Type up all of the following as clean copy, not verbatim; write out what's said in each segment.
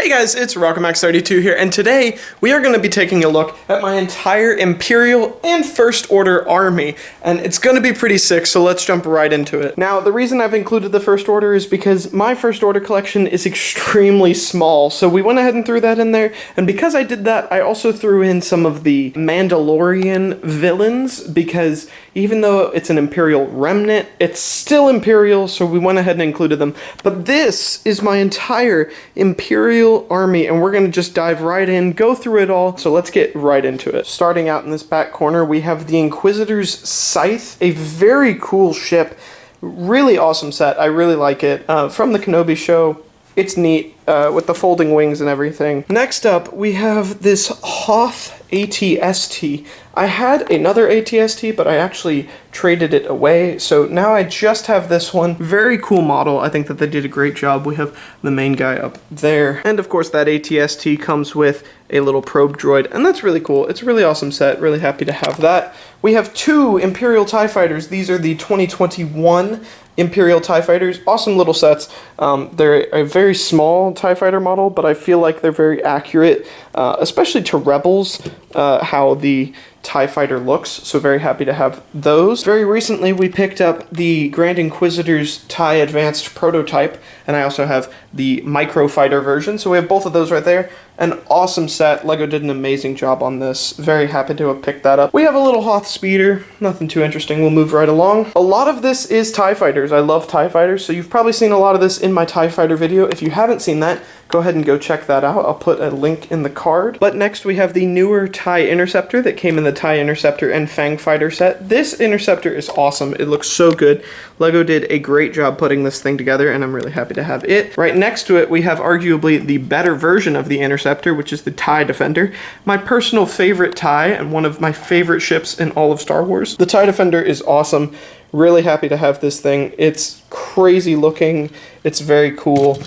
Hey guys, it's RocketMax32 here, and today we are going to be taking a look at my entire Imperial and First Order army, and it's going to be pretty sick, so let's jump right into it. Now, the reason I've included the First Order is because my First Order collection is extremely small, so we went ahead and threw that in there, and because I did that, I also threw in some of the Mandalorian villains, because even though it's an Imperial remnant, it's still Imperial, so we went ahead and included them. But this is my entire Imperial army, and we're going to just dive right in, go through it all, so let's get right into it. Starting out in this back corner, we have the Inquisitor's Scythe, a very cool ship, really awesome set, I really like it, from the Kenobi show. It's neat, with the folding wings and everything. Next up, we have this Hoth ATST. I had another ATST, but I actually traded it away, so now I just have this one. Very cool model. I think that they did a great job. We have the main guy up there. And of course, that ATST comes with a little probe droid, and that's really cool. It's a really awesome set. Really happy to have that. We have two Imperial TIE Fighters. These are the 2021 Imperial TIE Fighters. Awesome little sets. They're a very small TIE Fighter model, but I feel like they're very accurate, especially to Rebels, how the TIE Fighter looks, so very happy to have those. Very recently we picked up the Grand Inquisitor's TIE Advanced prototype, and I also have the Micro Fighter version, so we have both of those right there. An awesome set. LEGO did an amazing job on this. Very happy to have picked that up. We have a little Hoth speeder, nothing too interesting, we'll move right along. A lot of this is TIE Fighters. I love TIE Fighters, so you've probably seen a lot of this in my TIE Fighter video. If you haven't seen that, go ahead and go check that out. I'll put a link in the card. But next we have the newer TIE Interceptor that came in the TIE Interceptor and Fang Fighter set. This Interceptor is awesome. It looks so good. LEGO did a great job putting this thing together, and I'm really happy to have it. Right next to it, we have arguably the better version of the Interceptor, which is the TIE Defender. My personal favorite TIE, and one of my favorite ships in all of Star Wars. The TIE Defender is awesome. Really happy to have this thing. It's crazy looking. It's very cool.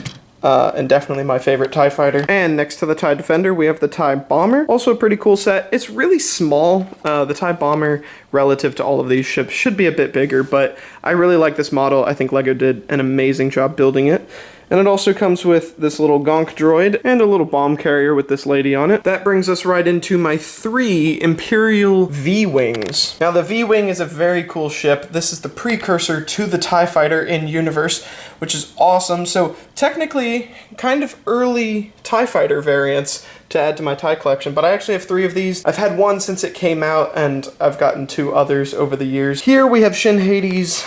And definitely my favorite TIE Fighter. And next to the TIE Defender, we have the TIE Bomber. Also a pretty cool set. It's really small. The TIE Bomber, relative to all of these ships, should be a bit bigger, but I really like this model. I think LEGO did an amazing job building it. And it also comes with this little gonk droid and a little bomb carrier with this lady on it. That brings us right into my 3 Imperial V-Wings. Now the V-Wing is a very cool ship. This is the precursor to the TIE Fighter in universe, which is awesome. So technically, kind of early TIE Fighter variants to add to my TIE collection, but I actually have 3 of these. I've had one since it came out, and I've gotten 2 others over the years. Here we have Shin Hades,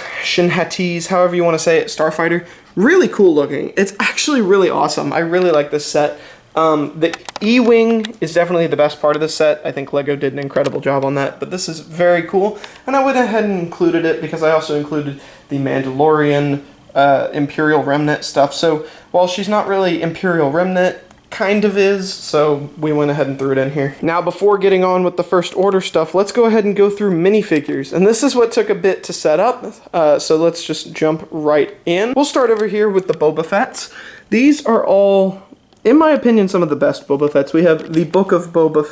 however you want to say it, Starfighter. Really cool looking. It's actually really awesome. I really like this set. The E-Wing is definitely the best part of this set. I think LEGO did an incredible job on that, but this is very cool, and I went ahead and included it because I also included the Mandalorian Imperial Remnant stuff. So while she's not really Imperial Remnant, kind of is, so we went ahead and threw it in here. Now, before getting on with the First Order stuff, let's go ahead and go through minifigures, and this is what took a bit to set up, so let's just jump right in. We'll start over here with the Boba Fetts. These are all, in my opinion, some of the best Boba Fetts. We have the Book of Boba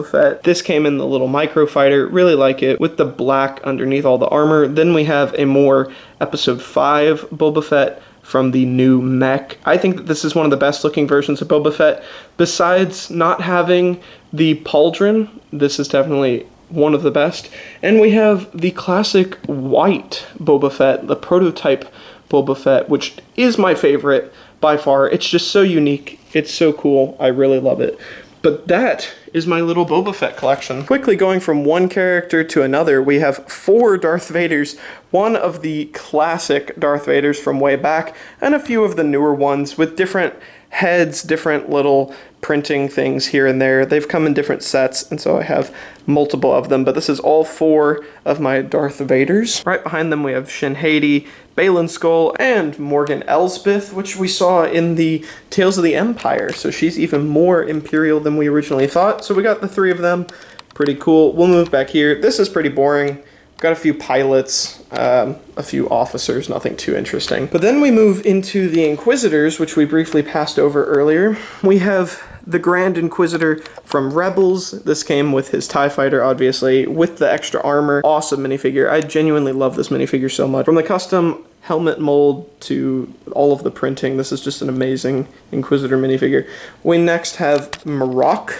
Fett. This came in the little micro fighter, really like it, with the black underneath all the armor. Then we have a more Episode 5 Boba Fett from the new mech. I think that this is one of the best looking versions of Boba Fett. Besides not having the pauldron, this is definitely one of the best. And we have the classic white Boba Fett, the prototype Boba Fett, which is my favorite by far. It's just so unique. It's so cool. I really love it. But that is my little Boba Fett collection. Quickly going from one character to another, we have 4 Darth Vaders, one of the classic Darth Vaders from way back, and a few of the newer ones with different heads, different little printing things here and there. They've come in different sets, and so I have multiple of them, but this is all 4 of my Darth Vaders. Right behind them we have Shin Hades, Balin Skull, and Morgan Elsbeth, which we saw in the Tales of the Empire, so she's even more Imperial than we originally thought. So we got the 3 of them. Pretty cool. We'll move back here. This is pretty boring. Got a few pilots, a few officers, nothing too interesting. But then we move into the Inquisitors, which we briefly passed over earlier. We have the Grand Inquisitor from Rebels. This came with his TIE Fighter, obviously, with the extra armor. Awesome minifigure. I genuinely love this minifigure so much. From the custom helmet mold to all of the printing. This is just an amazing Inquisitor minifigure. We next have Marok.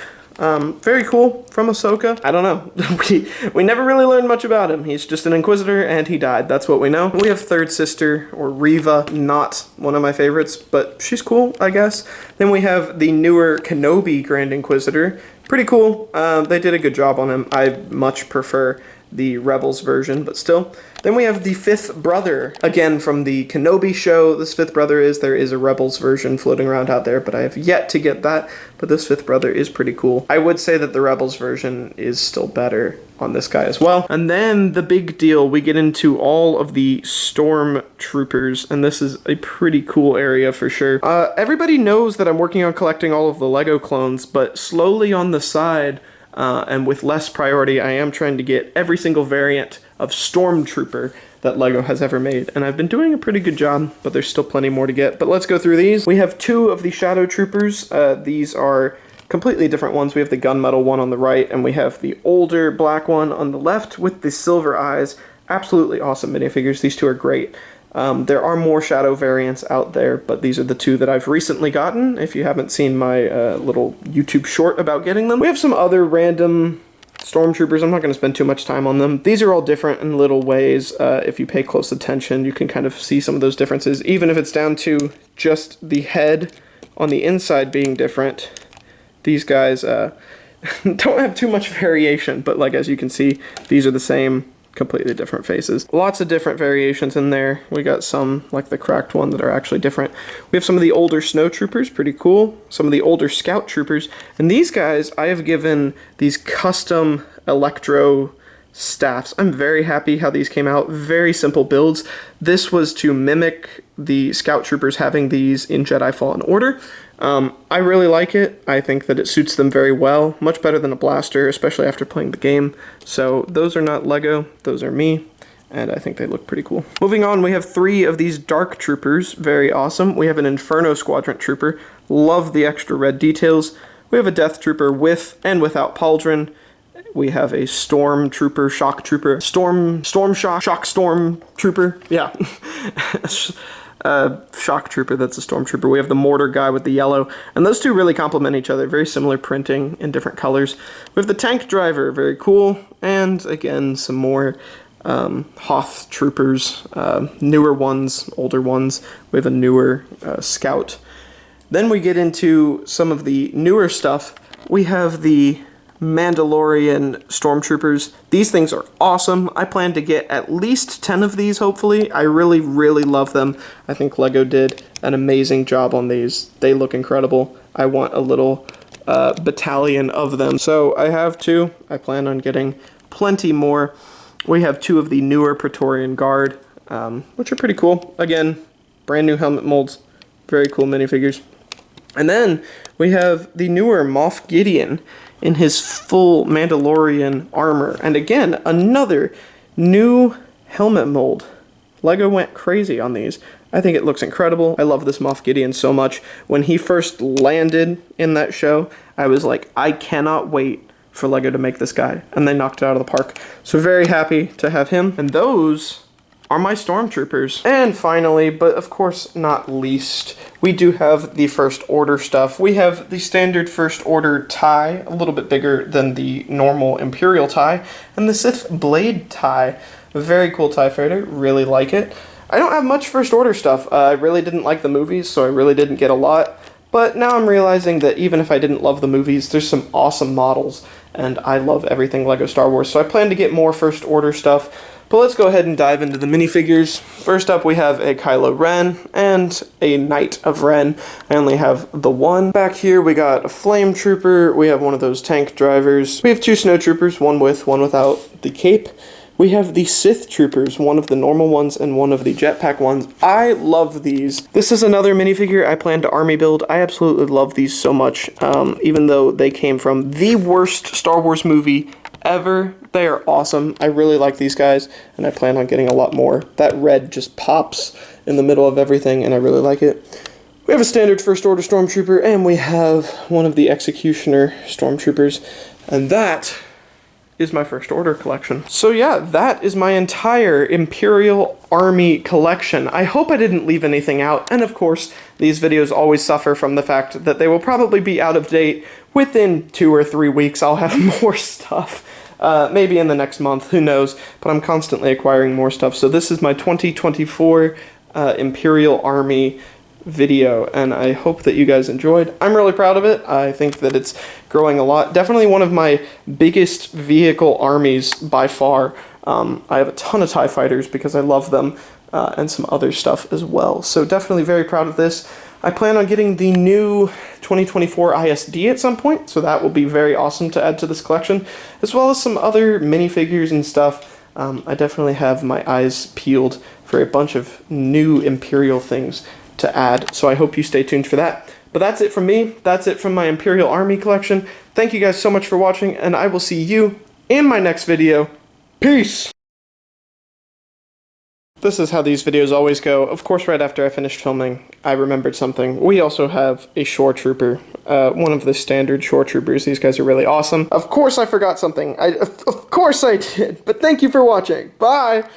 Very cool, from Ahsoka. I don't know. we never really learned much about him. He's just an Inquisitor and he died. That's what we know. We have Third Sister, or Reva. Not one of my favorites, but she's cool, I guess. Then we have the newer Kenobi Grand Inquisitor. Pretty cool. They did a good job on him. I much prefer the Rebels version, but still. Then we have the fifth brother, again from the Kenobi show. This fifth brother there is a Rebels version floating around out there, but I have yet to get that, but this fifth brother is pretty cool. I would say that the Rebels version is still better on this guy as well. And then the big deal, we get into all of the Stormtroopers, and this is a pretty cool area for sure. Everybody knows that I'm working on collecting all of the Lego clones, but slowly on the side, and with less priority, I am trying to get every single variant of Stormtrooper that LEGO has ever made. And I've been doing a pretty good job, but there's still plenty more to get. But let's go through these. We have two of the Shadow Troopers. These are completely different ones. We have the gunmetal one on the right, and we have the older black one on the left with the silver eyes. Absolutely awesome minifigures. These two are great. There are more Shadow variants out there, but these are the two that I've recently gotten, if you haven't seen my little YouTube short about getting them. We have some other random Stormtroopers. I'm not going to spend too much time on them. These are all different in little ways. If you pay close attention, you can kind of see some of those differences, even if it's down to just the head on the inside being different. These guys don't have too much variation, but like as you can see, these are the same, completely different faces. Lots of different variations in there. We got some, like the cracked one, that are actually different. We have some of the older Snow Troopers, pretty cool. Some of the older Scout Troopers. And these guys, I have given these custom Electro staffs. I'm very happy how these came out. Very simple builds. This was to mimic the Scout Troopers having these in Jedi Fallen Order. I really like it. I think that it suits them very well. Much better than a blaster, especially after playing the game. So those are not Lego, those are me, and I think they look pretty cool. Moving on, we have three of these Dark Troopers. Very awesome. We have an Inferno Squadron Trooper. Love the extra red details. We have a Death Trooper with and without pauldron. We have a Storm Trooper, Shock Trooper, Storm Storm Trooper. Yeah. Shock Trooper, that's a Stormtrooper. We have the Mortar guy with the yellow, and those two really complement each other. Very similar printing in different colors. We have the Tank Driver, very cool, and again, some more Hoth Troopers, newer ones, older ones. We have a newer Scout. Then we get into some of the newer stuff. We have the Mandalorian Stormtroopers. These things are awesome. I plan to get at least 10 of these, hopefully. I really, really love them. I think LEGO did an amazing job on these. They look incredible. I want a little battalion of them. So I have two. I plan on getting plenty more. We have two of the newer Praetorian Guard, which are pretty cool. Again, brand new helmet molds. Very cool minifigures. And then we have the newer Moff Gideon in his full Mandalorian armor. And again, another new helmet mold. LEGO went crazy on these. I think it looks incredible. I love this Moff Gideon so much. When he first landed in that show, I was like, I cannot wait for LEGO to make this guy. And they knocked it out of the park. So very happy to have him. And those are my Stormtroopers. And finally, but of course not least, we do have the First Order stuff. We have the standard First Order tie, a little bit bigger than the normal Imperial tie, and the Sith Blade tie. A very cool TIE fighter, really like it. I don't have much First Order stuff. I really didn't like the movies, so I really didn't get a lot. But now I'm realizing that even if I didn't love the movies, there's some awesome models, and I love everything LEGO Star Wars, so I plan to get more First Order stuff. But let's go ahead and dive into the minifigures. First up, we have a Kylo Ren and a Knight of Ren. I only have the one. Back here, we got a Flame Trooper. We have one of those tank drivers. We have two Snow Troopers, one with, one without the cape. We have the Sith Troopers, one of the normal ones and one of the jetpack ones. I love these. This is another minifigure I plan to army build. I absolutely love these so much, even though they came from the worst Star Wars movie ever. They are awesome. I really like these guys, and I plan on getting a lot more. That red just pops in the middle of everything, and I really like it. We have a standard First Order Stormtrooper, and we have one of the Executioner Stormtroopers, and that is my first order collection. So yeah, that is my entire Imperial Army collection. I hope I didn't leave anything out, and of course, these videos always suffer from the fact that they will probably be out of date within 2 or 3 weeks. I'll have more stuff. Maybe in the next month, who knows, but I'm constantly acquiring more stuff. So this is my 2024 Imperial Army video, and I hope that you guys enjoyed. I'm really proud of it. I think that it's growing a lot. Definitely one of my biggest vehicle armies by far. I have a ton of TIE fighters because I love them, and some other stuff as well. So definitely very proud of this. I plan on getting the new 2024 ISD at some point, so that will be very awesome to add to this collection, as well as some other minifigures and stuff. I definitely have my eyes peeled for a bunch of new Imperial things to add, so I hope you stay tuned for that. But that's it from me. That's it from my Imperial Army collection. Thank you guys so much for watching, and I will see you in my next video. Peace! This is how these videos always go. Of course, right after I finished filming, I remembered something. We also have a shore trooper, one of the standard shore troopers. These guys are really awesome. Of course I forgot something. Of course I did, but thank you for watching. Bye!